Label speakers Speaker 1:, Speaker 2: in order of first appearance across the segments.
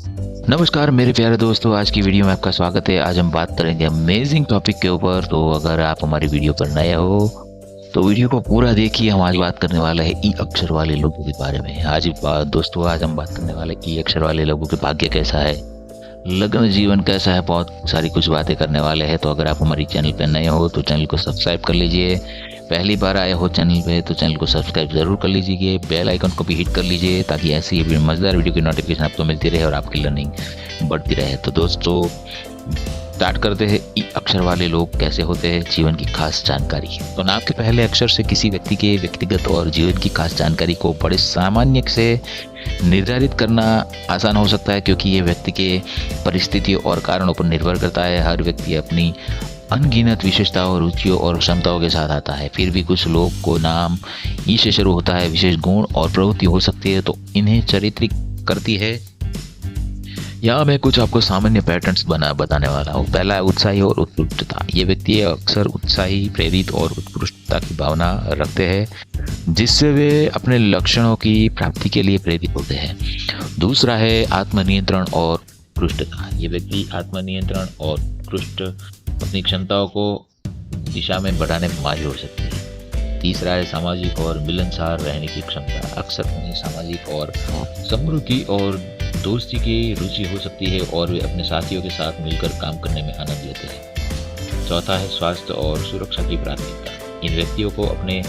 Speaker 1: नमस्कार मेरे प्यारे दोस्तों, आज की वीडियो में आपका स्वागत है। आज हम बात करेंगे अमेजिंग टॉपिक के ऊपर। तो अगर आप हमारी वीडियो पर नए हो तो वीडियो को पूरा देखिए। हम आज बात करने वाले हैं ई अक्षर वाले लोगों के बारे में। दोस्तों आज हम बात करने वाले ई अक्षर वाले लोगों के भाग्य कैसा है, लग्न जीवन कैसा है, बहुत सारी कुछ बातें करने वाले हैं। तो अगर आप हमारी चैनल पर नए हो तो चैनल को सब्सक्राइब कर लीजिए। पहली बार आए हो चैनल पे तो चैनल को सब्सक्राइब जरूर कर लीजिए। बेल आइकन को भी हिट कर लीजिए ताकि ऐसी मजेदार वीडियो की नोटिफिकेशन आपको मिलती रहे और आपकी लर्निंग बढ़ती रहे। तो दोस्तों स्टार्ट करते हैं। ई अक्षर वाले लोग कैसे होते हैं, जीवन की खास जानकारी। तो नाम के पहले अक्षर से किसी व्यक्ति के व्यक्तिगत और जीवन की खास जानकारी को बड़े सामान्य से निर्धारित करना आसान हो सकता है, क्योंकि ये व्यक्ति के परिस्थितियों और कारणों पर निर्भर करता है। हर व्यक्ति अपनी अनगिनत विशेषताओं, रुचियों और क्षमताओं के साथ आता है। फिर भी कुछ लोग को नाम ई से शुरू होता है। विशेष गुण और प्रवृत्ति हो सकती है तो इन्हें चरित्रित करती है। यहाँ मैं कुछ आपको सामान्य पैटर्न्स बताने वाला हूँ। पहला है उत्साही और उत्कृष्टता। ये व्यक्ति अक्सर उत्साही, प्रेरित और उत्कृष्टता की भावना रखते हैं, जिससे वे अपने लक्षणों की प्राप्ति के लिए प्रेरित होते हैं। दूसरा है आत्मनियंत्रण और उत्कृष्टता। ये व्यक्ति आत्मनियंत्रण और उत्कृष्ट अपनी क्षमताओं को दिशा में बढ़ाने में माहिर हो सकती है। तीसरा है सामाजिक और मिलनसार रहने की क्षमता। अक्सर उन्हें सामाजिक और समृद्धि और दोस्ती की रुचि हो सकती है और वे अपने साथियों के साथ मिलकर काम करने में आनंद लेते हैं। चौथा है स्वास्थ्य और सुरक्षा की प्राथमिकता। इन व्यक्तियों को अपने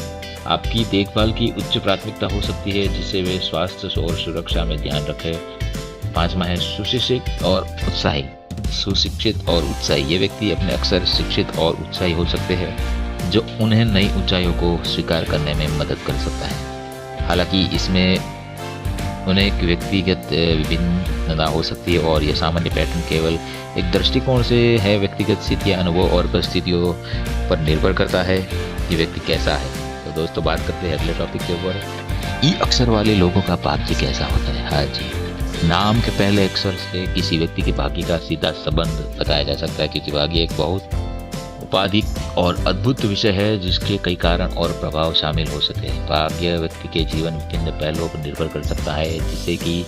Speaker 1: आपकी देखभाल की उच्च प्राथमिकता हो सकती है, जिससे वे स्वास्थ्य और सुरक्षा में ध्यान रखें। पांचवा है सुशिक्षित और उत्साही। सुशिक्षित और उत्साही। ये व्यक्ति अपने अक्सर शिक्षित और उत्साही हो सकते हैं, जो उन्हें नई ऊंचाइयों को स्वीकार करने में मदद कर सकता है। हालांकि इसमें उन्हें एक व्यक्तिगत विभिन्नता हो सकती है और यह सामान्य पैटर्न केवल एक दृष्टिकोण से है। व्यक्तिगत स्थितियां, अनुभव और परिस्थितियों पर निर्भर करता है कि व्यक्ति कैसा है। तो दोस्तों बात करते हैं अगले टॉपिक के ऊपर। ई अक्षर वाले लोगों का भाग्य कैसा होता है। हाँ जी, नाम के पहले अक्षर से किसी व्यक्ति के भाग्य का सीधा संबंध बताया जा सकता है, क्योंकि भाग्य एक बहुत उपाधिक और अद्भुत विषय है जिसके कई कारण और प्रभाव शामिल हो सकते हैं। भाग्य व्यक्ति के जीवन विभिन्न पहलुओं पर निर्भर कर सकता है, जिससे कि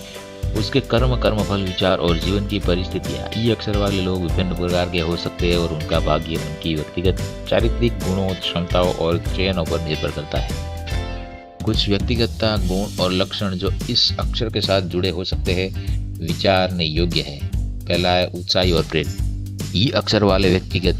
Speaker 1: उसके कर्मफल, विचार और जीवन की परिस्थितियाँ। ई अक्षर वाले लोग विभिन्न प्रकार के हो सकते हैं और उनका भाग्य उनकी व्यक्तिगत चारित्रिक गुणों, क्षमताओं और चयनों पर निर्भर करता है। कुछ व्यक्तिगतता, गुण और लक्षण जो इस अक्षर के साथ जुड़े हो सकते हैं, विचारने योग्य है। पहला है उत्साही और प्रेरित। ई अक्षर वाले व्यक्ति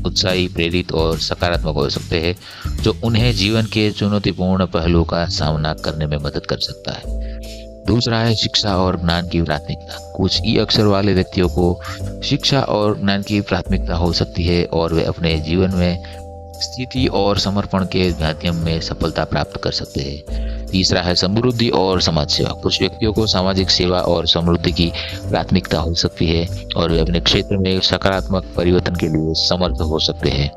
Speaker 1: उत्साही, प्रेरित और सकारात्मक हो सकते हैं, जो उन्हें जीवन के चुनौतीपूर्ण पहलुओं का सामना करने में मदद कर सकता है। दूसरा है शिक्षा और ज्ञान की प्राथमिकता। कुछ ई अक्षर वाले व्यक्तियों को शिक्षा और ज्ञान की प्राथमिकता हो सकती है और वे अपने जीवन में स्थिति और समर्पण के माध्यम में सफलता प्राप्त कर सकते हैं। तीसरा है समृद्धि और समाज सेवा। कुछ व्यक्तियों को सामाजिक सेवा और समृद्धि की प्राथमिकता हो सकती है और वे अपने क्षेत्र में सकारात्मक परिवर्तन के लिए समर्थ हो सकते हैं।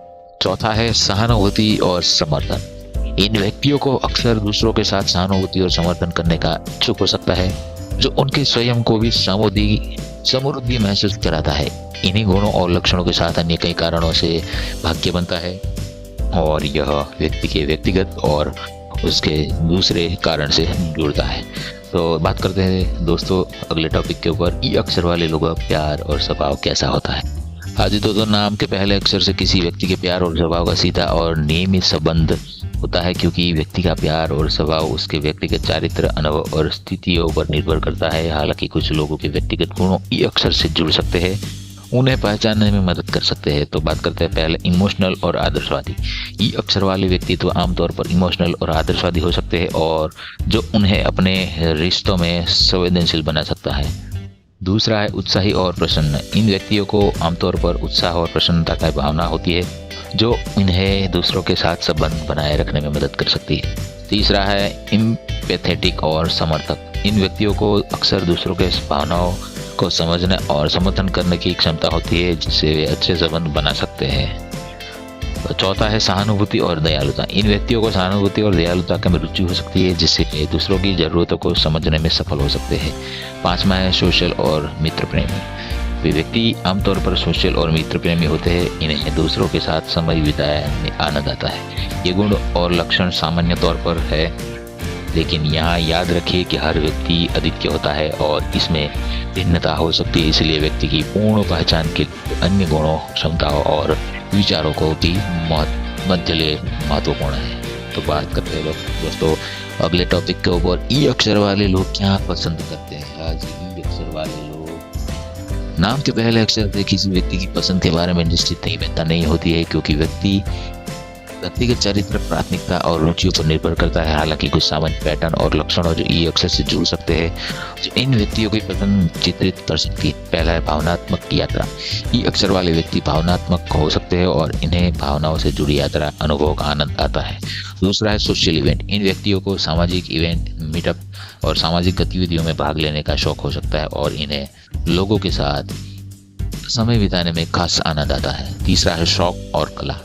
Speaker 1: चौथा है सहानुभूति और समर्थन। इन व्यक्तियों को अक्सर दूसरों के साथ सहानुभूति और समर्थन करने का इच्छुक हो सकता है, जो उनके स्वयं को भी समृद्धि महसूस कराता है। इन्हीं गुणों और लक्षणों के साथ अन्य कई कारणों से भाग्य बनता है और यह व्यक्ति के व्यक्तिगत और उसके दूसरे कारण से जुड़ता है। तो बात करते हैं दोस्तों अगले टॉपिक के ऊपर। ई अक्षर वाले लोगों का प्यार और स्वभाव कैसा होता है। हाँ जी दोस्तों, नाम के पहले अक्षर से किसी व्यक्ति के प्यार और स्वभाव का सीधा और नियमित संबंध होता है, क्योंकि व्यक्ति का प्यार और स्वभाव उसके व्यक्तिगत चारित्र, अनुभव और स्थितियों पर निर्भर करता है। हालांकि कुछ लोगों के व्यक्तिगत गुणों ई अक्षर से जुड़ सकते हैं, उन्हें पहचानने में मदद कर सकते हैं। तो बात करते हैं पहले इमोशनल और आदर्शवादी। ई अक्षर वाले व्यक्ति तो आमतौर पर इमोशनल और आदर्शवादी हो सकते हैं, और जो उन्हें अपने रिश्तों में संवेदनशील बना सकता है। दूसरा है उत्साही और प्रसन्न। इन व्यक्तियों को आमतौर पर उत्साह और प्रसन्नता की भावना होती है, जो इन्हें दूसरों के साथ संबंध बनाए रखने में मदद कर सकती है। तीसरा है एम्पैथेटिक और समर्थक। इन व्यक्तियों को अक्सर दूसरों के भावनाओं को समझने और समर्थन करने की क्षमता होती है, जिससे वे अच्छे संबंध बना सकते हैं। तो चौथा है सहानुभूति और दयालुता। इन व्यक्तियों को सहानुभूति और दयालुता में रुचि हो सकती है, जिससे वे दूसरों की जरूरतों को समझने में सफल हो सकते हैं। पांचवा है सोशल और मित्र प्रेमी। वे व्यक्ति आमतौर पर सोशल और मित्र प्रेमी होते हैं। इन्हें दूसरों के साथ समय बिताने में आनंद आता है। ये गुण और लक्षण सामान्य तौर पर है लेकिन यहाँ याद रखिए कि हर व्यक्ति अद्वितीय होता है और इसमें भिन्नता हो सकती है, इसलिए व्यक्ति की पूर्ण पहचान के अन्य गुणों, क्षमताओं और विचारों को भी मध्य महत्वपूर्ण है। तो बात करते हैं दोस्तों अगले टॉपिक के ऊपर, ई अक्षर वाले लोग क्या पसंद करते हैं। आज ई अक्षर वाले लोग नाम के पहले अक्षर से किसी व्यक्ति की पसंद के बारे में निश्चित नहीं होती है, क्योंकि व्यक्तिगत चरित्र, प्राथमिकता और रुचियों पर निर्भर करता है। हालांकि कुछ सामान्य पैटर्न और लक्षण जो ई अक्षर से जुड़ सकते हैं, जो इन व्यक्तियों की पसंद चित्रित कर सकती है। पहला है भावनात्मक यात्रा। ई अक्षर वाले व्यक्ति भावनात्मक हो सकते हैं और इन्हें भावनाओं से जुड़ी यात्रा अनुभव का आनंद आता है। दूसरा है सोशल इवेंट। इन व्यक्तियों को सामाजिक इवेंट, मीटअप और सामाजिक गतिविधियों में भाग लेने का शौक हो सकता है और इन्हें लोगों के साथ समय बिताने में खास आनंद आता है। तीसरा है शौक और कला।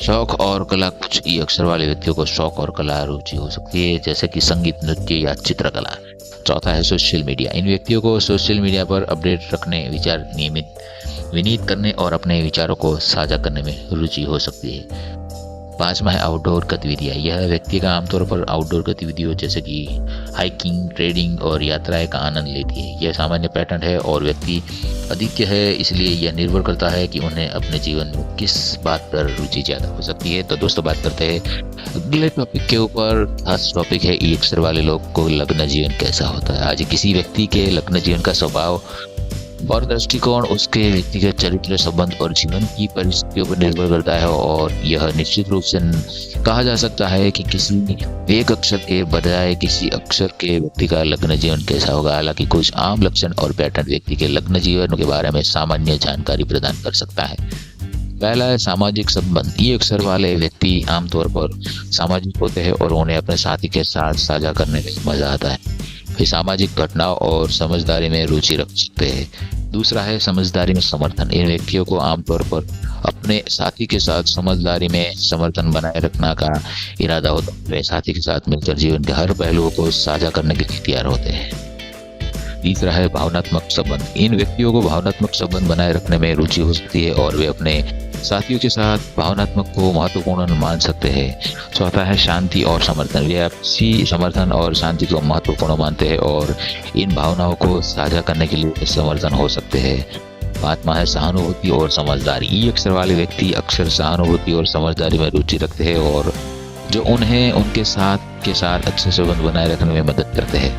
Speaker 1: शौक और कला, कुछ ई अक्षर वाले व्यक्तियों को शौक और कला रुचि हो सकती है, जैसे कि संगीत, नृत्य या चित्रकला। चौथा है सोशल मीडिया। इन व्यक्तियों को सोशल मीडिया पर अपडेट रखने, विचार विनीत करने और अपने विचारों को साझा करने में रुचि हो सकती है। पांचवा है आउटडोर गतिविधियाँ। यह व्यक्ति का आमतौर पर आउटडोर गतिविधियों जैसे कि हाइकिंग, ट्रेडिंग और यात्राएं का आनंद लेती है। यह सामान्य पैटर्न है और व्यक्ति अद्वितीय है, इसलिए यह निर्भर करता है कि उन्हें अपने जीवन में किस बात पर रुचि ज़्यादा हो सकती है। तो दोस्तों बात करते हैं अगले टॉपिक के ऊपर। खास टॉपिक है ई अक्षर वाले लोग को लग्न जीवन कैसा होता है। आज किसी व्यक्ति के लग्न जीवन का स्वभाव और दृष्टिकोण उसके व्यक्तिगत चरित्र, संबंध और जीवन की परिस्थितियों पर निर्भर करता है और यह निश्चित रूप से कहा जा सकता है कि किसी एक अक्षर के बजाय किसी अक्षर के व्यक्ति का लग्न जीवन कैसा होगा। हालांकि कुछ आम लक्षण और पैटर्न व्यक्ति के लग्न जीवन के बारे में सामान्य जानकारी प्रदान कर सकता है। पहला है सामाजिक संबंध। ई अक्षर वाले व्यक्ति आमतौर पर सामाजिक होते हैं और उन्हें अपने साथी के साथ साझा करने में मजा आता है। वे सामाजिक घटनाओं और समझदारी में रुचि रख सकते हैं। दूसरा है समझदारी में समर्थन। इन व्यक्तियों को आमतौर पर अपने साथी के साथ समझदारी में समर्थन बनाए रखने का इरादा होता है। वे साथी के साथ मिलकर जीवन के हर पहलुओं को साझा करने के लिए तैयार होते हैं। तीसरा है भावनात्मक संबंध। इन व्यक्तियों को भावनात्मक संबंध बनाए रखने में रुचि हो सकती है और वे अपने साथियों के साथ भावनात्मक को महत्वपूर्ण मान सकते हैं। चौथा है शांति और समर्थन। वे आपसी समर्थन और शांति को महत्वपूर्ण मानते हैं और इन भावनाओं को साझा करने के लिए समर्थन हो सकते हैं। पांचवा है सहानुभूति और समझदारी। ई अक्षर वाले व्यक्ति अक्सर सहानुभूति और समझदारी में रुचि रखते हैं और जो उन्हें उनके साथ अच्छे संबंध बनाए रखने में मदद करते हैं।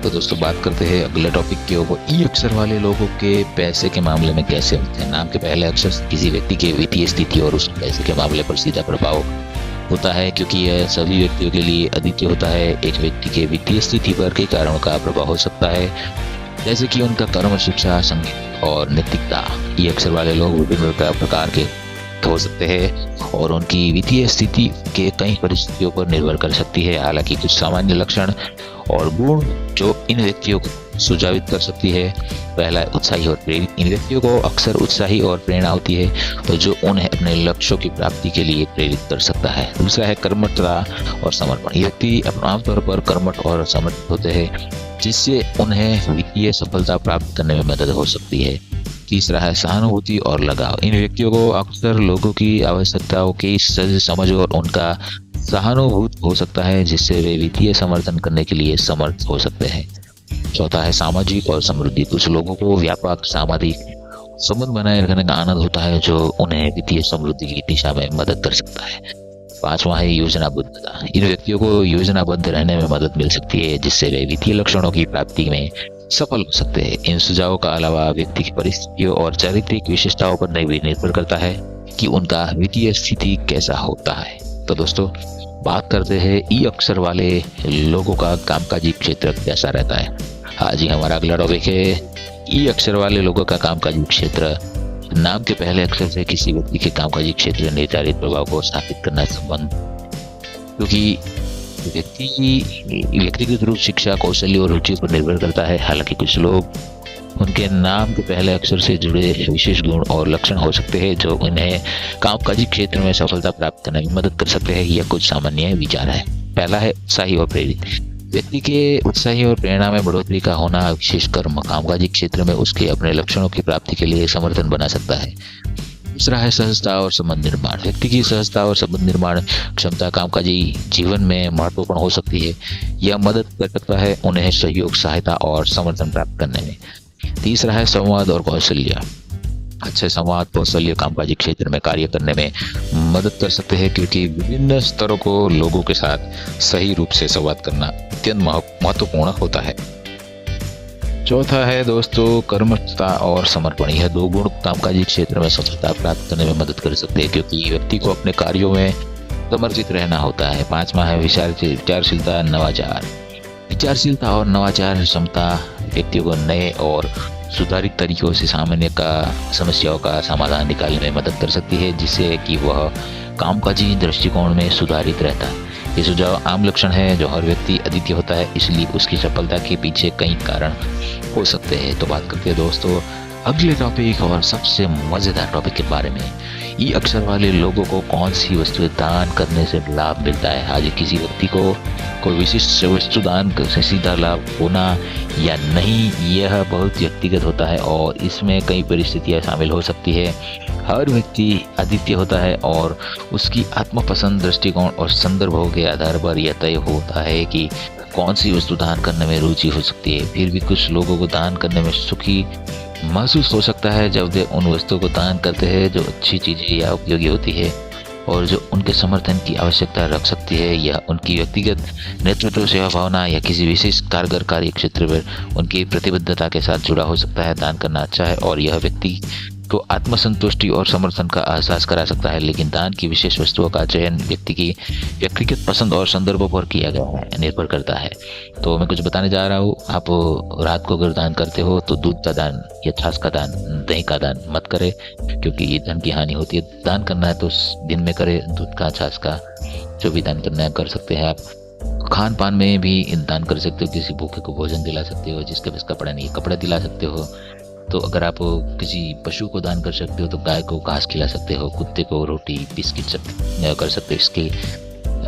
Speaker 1: तो दोस्तों बात करते हैं अगले टॉपिक के ऊपर, ई अक्षर वाले लोगों के पैसे के मामले में कैसे होते हैं। नाम के पहले अक्षर से किसी व्यक्ति के वित्तीय स्थिति और उसके पैसे के मामले पर सीधा प्रभाव होता है, क्योंकि यह सभी व्यक्तियों के लिए अद्वितीय होता है। एक व्यक्ति के वित्तीय स्थिति पर कई कारणों का प्रभाव हो सकता है, जैसे कि उनका कर्म, शिक्षा, संगीत और नैतिकता। ई अक्षर वाले लोग विभिन्न प्रकार के हो सकते हैं और उनकी वित्तीय स्थिति के कई परिस्थितियों पर निर्भर कर सकती है। हालांकि कुछ सामान्य लक्षण और गुण जो इन व्यक्तियों को सुझावित कर सकती है। पहला है उत्साही और प्रेरित। इन व्यक्तियों को अक्सर उत्साही और प्रेरणा होती है, तो जो उन्हें अपने लक्ष्यों की प्राप्ति के लिए प्रेरित कर सकता है। दूसरा है कर्मठता और समर्पण। ये व्यक्ति आमतौर पर कर्मठ और समर्पित होते हैं, जिससे उन्हें वित्तीय सफलता प्राप्त करने में मदद हो सकती है। तीसरा है सहानुभूति और लगाव। इन व्यक्तियों को अक्सर लोगों की आवश्यकताओं की समझ और उनका सहानुभूत हो सकता है, जिससे वे वित्तीय समर्थन करने के लिए समर्थ हो सकते हैं। चौथा है सामाजिक और समृद्धि। कुछ लोगों को व्यापक सामाजिक संबंध बनाए रखने का आनंद होता है, जो उन्हें वित्तीय समृद्धि की दिशा में मदद कर सकता है। पांचवा है योजनाबद्धता। इन व्यक्तियों को योजनाबद्ध रहने में मदद मिल सकती है, जिससे वे वित्तीय लक्षणों की प्राप्ति में सफल हो सकते हैं। इन सुझावों का अलावा व्यक्ति की परिस्थितियों और चारित्रिक विशेषताओं पर भी निर्भर करता है कि उनका वित्तीय स्थिति कैसा होता है। तो दोस्तों बात करते हैं ई अक्षर वाले लोगों का कामकाजी क्षेत्र कैसा रहता है। आज ही हमारा अगला टॉपिक है ई अक्षर वाले लोगों का कामकाजी क्षेत्र। नाम के पहले अक्षर से किसी व्यक्ति के कामकाजी क्षेत्र निर्धारित प्रभाव को स्थापित करना संबंध, क्योंकि व्यक्तिगत रूप शिक्षा, कौशल्य और रुचि पर निर्भर करता है। हालांकि कुछ लोग उनके नाम के पहले अक्षर से जुड़े विशेष गुण और लक्षण हो सकते हैं, जो उन्हें कामकाजी क्षेत्र में सफलता प्राप्त करने में मदद कर सकते हैं। यह कुछ सामान्य विचार है। पहला है उत्साही और प्रेरित। व्यक्ति के उत्साही और प्रेरणा में बढ़ोतरी का होना, विशेषकर कामकाजी क्षेत्र में उसके अपने लक्षणों की प्राप्ति के लिए समर्थन बना सकता है। दूसरा है सहजता और संबंध निर्माण। व्यक्ति की सहजता और संबंध निर्माण क्षमता कामकाजी जीवन में महत्वपूर्ण हो सकती है। यह मदद कर सकता है उन्हें सहयोग, सहायता और समर्थन प्राप्त करने में। तीसरा है संवाद और कौशल्य। अच्छे संवाद कौशल्य कामकाजी क्षेत्र में कार्य करने में मदद कर सकते हैं, क्योंकि विभिन्न स्तरों को लोगों के साथ सही रूप से संवाद करना अत्यंत महत्वपूर्ण होता है। चौथा है दोस्तों कर्मठता और समर्पण। यह दो गुण कामकाजी क्षेत्र में सफलता प्राप्त करने में मदद कर सकते हैं, क्योंकि व्यक्ति को अपने कार्यों में समर्पित रहना होता है। पांचवा है विचारशीलता, नवाचार। विचारशीलता और नवाचार क्षमता व्यक्तियों को नए और सुधारित तरीकों से समस्याओं का समाधान निकालने में मदद कर सकती है, जिससे कि वह कामकाजी दृष्टिकोण में सुधारित रहता है। ये सुझाव आम लक्षण है जो हर व्यक्ति अद्वितीय होता है, इसलिए उसकी सफलता के पीछे कई कारण हो सकते हैं। तो बात करते हैं दोस्तों अगले टॉपिक और सबसे मजेदार टॉपिक के बारे में। ई अक्षर वाले लोगों को कौन सी वस्तु दान करने से लाभ मिलता है। आज किसी व्यक्ति को कोई विशिष्ट वस्तु दान से सीधा लाभ होना या नहीं, यह बहुत व्यक्तिगत होता है और इसमें कई परिस्थितियां शामिल हो सकती है। हर व्यक्ति अद्वितीय होता है और उसकी आत्मपसंद, दृष्टिकोण और संदर्भों के आधार पर यह तय होता है कि कौन सी वस्तु दान करने में रुचि हो सकती है। फिर भी कुछ लोगों को दान करने में सुखी महसूस हो सकता है जब वे उन वस्तुओं को दान करते हैं जो अच्छी चीज़ें या उपयोगी होती है और जो उनके समर्थन की आवश्यकता रख सकती है, या उनकी व्यक्तिगत नेतृत्व, सेवा भावना या किसी विशेष कारगर कार्य क्षेत्र पर उनकी प्रतिबद्धता के साथ जुड़ा हो सकता है। दान करना अच्छा है और यह व्यक्ति को आत्मसंतुष्टि और समर्थन का एहसास करा सकता है, लेकिन दान की विशेष वस्तुओं का चयन व्यक्ति की व्यक्तिगत पसंद और संदर्भों पर किया गया है, निर्भर करता है। तो मैं कुछ बताने जा रहा हूँ। आप रात को अगर दान करते हो तो दूध का दान या छाछ का दान, दही का दान मत करें, क्योंकि ये धन की हानि होती है। दान करना है तो दिन में करें, दूध का, छाछ का, जो भी दान करना है कर सकते हैं आप। खान पान में भी दान कर सकते हो, किसी भूखे को भोजन दिला सकते हो, जिसके पास कपड़ा नहीं कपड़ा दिला सकते हो। तो अगर आप किसी पशु को दान कर सकते हो तो गाय को घास खिला सकते हो, कुत्ते को रोटी, बिस्किट सब कर सकते हो। इसके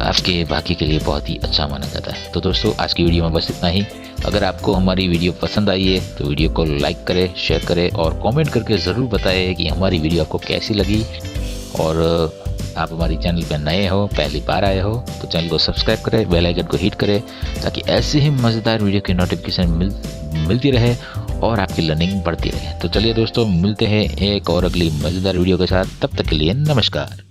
Speaker 1: आपके बाकी के लिए बहुत ही अच्छा माना जाता है। तो दोस्तों आज की वीडियो में बस इतना ही। अगर आपको हमारी वीडियो पसंद आई है तो वीडियो को लाइक करें, शेयर करें और कमेंट करके ज़रूर बताएं कि हमारी वीडियो आपको कैसी लगी। और आप हमारे चैनल पर नए हो, पहली बार आए हो तो चैनल को सब्सक्राइब करें, बेल आइकन को हिट करें, ताकि ऐसे ही मज़ेदार वीडियो की नोटिफिकेशन मिलती रहे और आपकी लर्निंग बढ़ती रहे। तो चलिए दोस्तों मिलते हैं एक और अगली मज़ेदार वीडियो के साथ। तब तक के लिए नमस्कार।